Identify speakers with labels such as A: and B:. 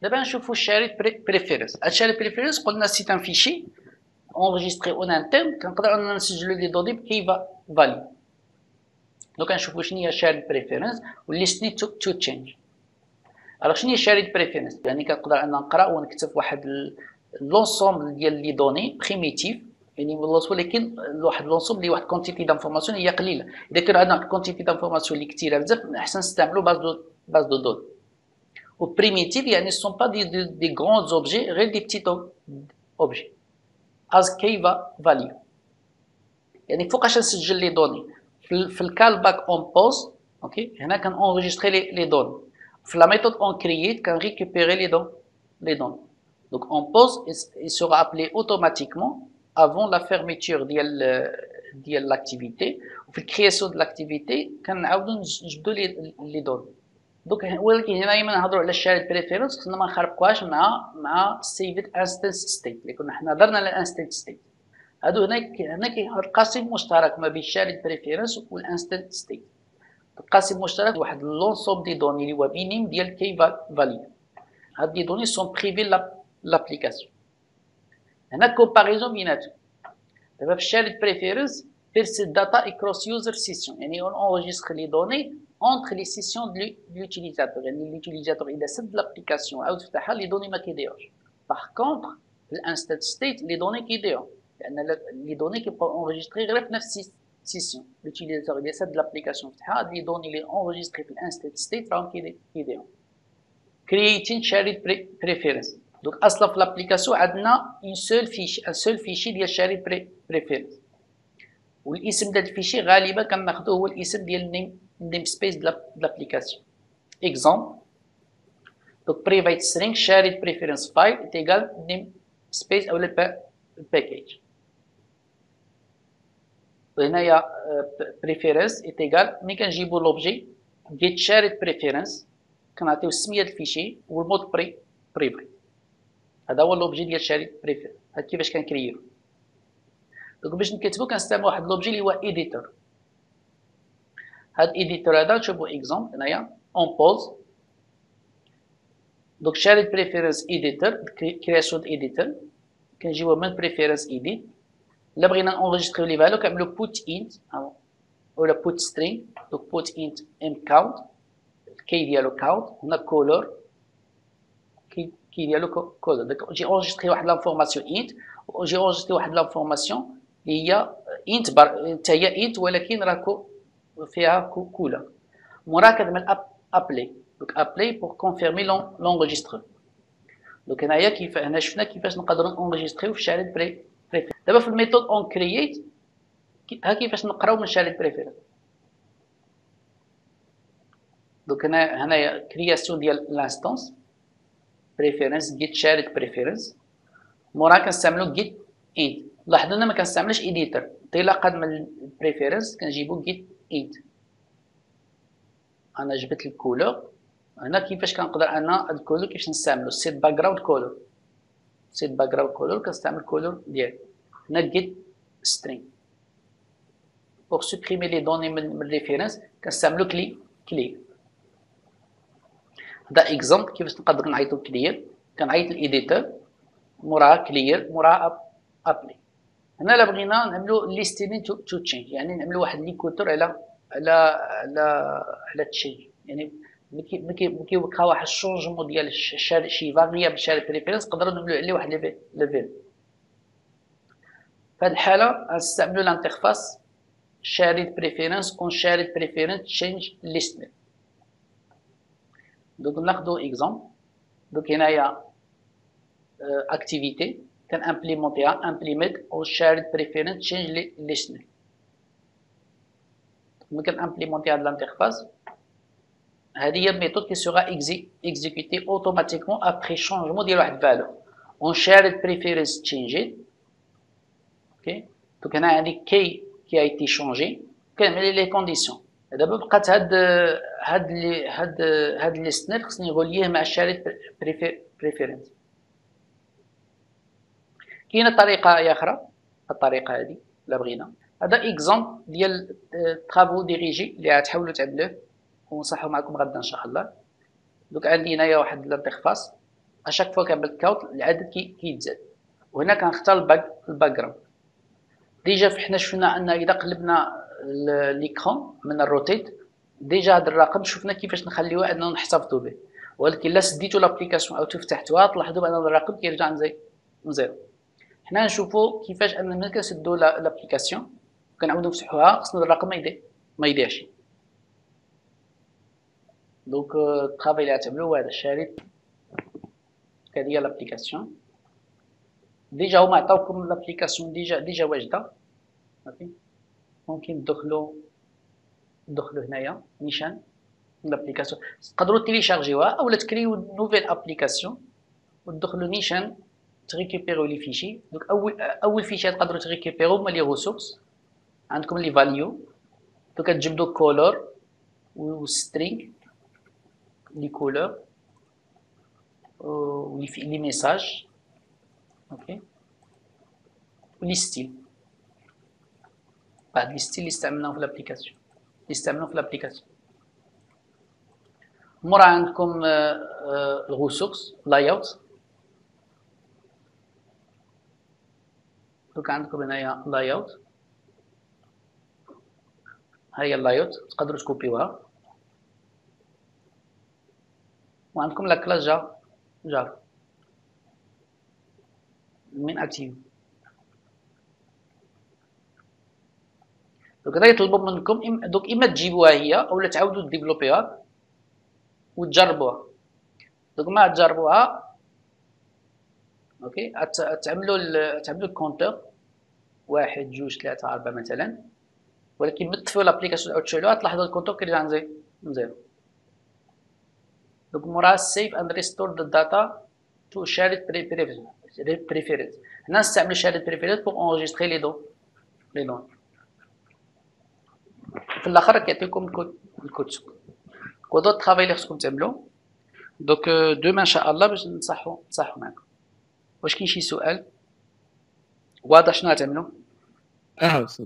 A: دابا نشوفوا الشريط بريفيرنس. الشريط بريفيرنس قلنا سي ان فيشي enregistré en interne كنقدر اننا نسجلوا لي دوني كي فالي. دونك نشوفوا شنو هي شريط بريفيرنس وليست نيد تو تشينج. الوغ شنو هي شريط بريفيرنس؟ يعني كنقدر انا نقرا ونكتب واحد لونسومبل ديال لي دوني بريميتيف، يعني ولكن واحد لونسومبل اللي واحد كونتيتي دانفورماسيون هي قليله. اذا كان عندنا كونتيتي دانفورماسيون اللي كثيره بزاف احسن نستعملوا باز دو دون. و بريميتيف يعني سون با دي غران اوبجي غير دي بتيت اوبجي از كي فاليو. يعني فوقاش نسجل لي دوني في الكال باك اون بوز. اوكي هنا كان اونجستري لي دوني في لا méthode on create كان récupérer les données. Donc on pose il sera appelé automatiquement avant la fermeture ديال l'activité. وفي الكرياسيون de l'activité كنعاودو نجبدو لي données. دوك ولكن هنا دائما نهضروا على الشارد بريفيرنس خصنا ما نخربقوهاش مع سيفد انستنس ستيت اللي كنا حنا هضرنا على الانستنس ستيت. هادو هنا كاين قاسم مشترك ما بين الشارد بريفيرنس والانستنس ستيت. القاسم المشترك واحد لونسوم دي دوني اللي هو مينيم ديال كي فاليو. هاد لي دوني سون بريفي لابليكاسيون. هنا كومباريزون بيناتهم. دابا في الشارد بريفيرنس بيرسيت داتا اكروس يوزر سيسيون، يعني اون اونجستر لي دوني entre les sessions de l'utilisateur. يعني l'utilisateur إذا سد l'application أو تفتحها les données ما كيضيعوش. Par contre في الانستنت ستيت les données كيضيعوا لأن les données كيبقاو enregistrées غير في نفس السيسيون. l'utilisateur إذا سد l'application فتحها هاد les données اللي enregistrées في الانستنت ستيت راهم كيضيعوا. creating shared preference. donc أصلا في l'application عندنا un seul fichier ديال shared preference. والاسم ديال الفيشي غالبا كناخذوه هو الاسم ديال namespace de l'application. Exemple, donc private string shared preference file est égal namespace ou le package. هنايا preference est égal ملي كنجيبو l'objet get shared preference كنعطيو السميه ديال الفيشي والمود private. هذا هو l'objet ديال shared preference. هاد كيفاش كنكرييو. دونك باش نكتبو كنستعملو واحد l'objet اللي هو editor. هاد إديتور هذا نشوفو إكزومبل هنايا أون بوز. دوك شارد بريفيرنس إديتور كرياسيون إديتور كنجيبو من بريفيرنس إديت. إلا بغينا نونجستريو لي فالو كنعملو بوت إنت ولا بوت سترينغ. دوك بوت إنت إم كاونت الكي ديالو كاونت. هنا كولور كي ديالو كولور. دونك نجي أونجستري واحد لانفورماسيون إنت ونجي أونجستري واحد لانفورماسيون اللي هي إنت حتى هي إنت ولكن راكو فيها كولر. موراها كنعمل ابلي. دونك ابلي بور كونفيرمي لونجستر. دونك هنايا هنا شفنا كيفاش نقدروا نونجستريو في شارد بريفير. دابا في الميثود اون كرييت ها كيفاش نقراو من شارد بريفير. دونك هنايا كرياسيون ديال لانستونس بريفيرنس جيت شارد بريفيرنس. موراها كنستعملو جيت انت. لاحظوا انا ما كنستعملش اديتور انطلاقا من البريفيرنس كنجيبو جيت انت. انا جبت الكولور. هنا كيفاش كنقدر انا الكولور كيفاش نستعملو سيت باك جراوند كولور. سيت باك جراوند كولور كنستعمل الكولور ديالي. هنا جيت سترينغ بور سوبريمي لي دوني من الريفيرنس كنستعملو كلير. هذا اكزومبل كيفاش نقدر نعيطو كلير. كنعيط الاديتور موراها كلير موراها ابلي. هنا الا بغينا نعملو ليستيني تو تشينج يعني نعملو واحد ليكوتور على تشينج. يعني ملي كيوقع واحد الشونجمون ديال شي فاريابل شاري بريفيرنس نقدروا نعملو عليه واحد ليفل. في هذه الحاله غنستعملو الانترفاس شاريد بريفيرنس اون شاريد بريفيرنس تشينج ليست. دونك ناخذو اكزومبل. دونك هنايا اكتيفيتي كان امبليمونتيها امبليمنت اون شاريد بريفيرنس تشينج ليست. ملي كنامبليمونتي هاد الانترفاس هذه هي الميثود كي سوغا اكزيكوتي اوتوماتيكمون ابري شونجمون ديال واحد فالو اون شاريد بريفيرنس تشينجي. اوكي دونك هنا عندي كي ايتي شونجي كنعمل لي كونديسيون. دابا بقات هاد ليستنر خصني نغوليه مع الشاريد بريفيرنس. كاينه طريقه اخرى. الطريقه هذه الا بغينا هذا اكزومبل ديال طرافو ديريجي اللي غتحاولوا تعملوه ونصحوا معكم غدا ان شاء الله. دونك عندي هنايا واحد الانترفاس اشاك فوا كنبلكاوت العدد كيتزاد. وهنا كنختار الباك جراوند. ديجا حنا شفنا ان اذا قلبنا ليكرون من الروتيت ديجا هذا الرقم شفنا كيفاش نخليوه اننا نحتفظوا به، ولكن لا سديتوا لابليكاسيون او تفتحتوها تلاحظوا بان الرقم كيرجع من زيرو. حنا نشوفوا كيفاش اننا ملي كنسدوا لابليكاسيون كنعاودوا نفتحوها خصنا الرقم ما يضيعش. دونك الطرافاي اللي غتعملو هو هذا الشريط. هذه هي لابليكاسيون. ديجا هما عطاوكم لابليكاسيون ديجا واجده. صافي ممكن تدخلوا هنايا نيشان لابليكاسيون، تقدروا تيليشارجيوها اولا تكريو نوفيل ابليكاسيون وتدخلوا نيشان تريكيبيرو لي فيشي. دونك اول فيشي تقدروا تريكيبيرو هما لي ريسورس. عندكم لي فاليو، دونك كتجبدوا كولور وسترينغ لي كولور ولي ميساج، اوكي، ولي ستيل. بعد لي ستيل اللي استعملناهم في الابليكاسيون. مورا عندكم الريسورس لاي اوت. دوك عندكم هنايا لاي اوت، ها هي اللاي اوت تقدروا تكوبيوها. وعندكم لا كلاس جافا من اكتيف. دوك هذا يطلب منكم دوك اما تجيبوها هي اولا تعاودوا ديفلوبيها وتجربوها. دوك ما تجربوها اوكي تعملوا الكونتور 1 2 3 4 مثلا، ولكن ملي تطفيو لابليكاسيون او تشعلوها تلاحظوا الكونتور كيرجع من زيرو. دونك موراها سيف اند ريستور ذا داتا تو شاريت بريفيرنس. هنا نستعملو شاريت بريفيرنس بوغ اونجستري لي دون. في الاخر كيعطيكم الكود ودوط طرافاي اللي خصكم تعملو. دوك دوما ان شاء الله باش نصحو معكم. واش كاين شي سؤال واضح شنو غتعملو؟
B: أستاذ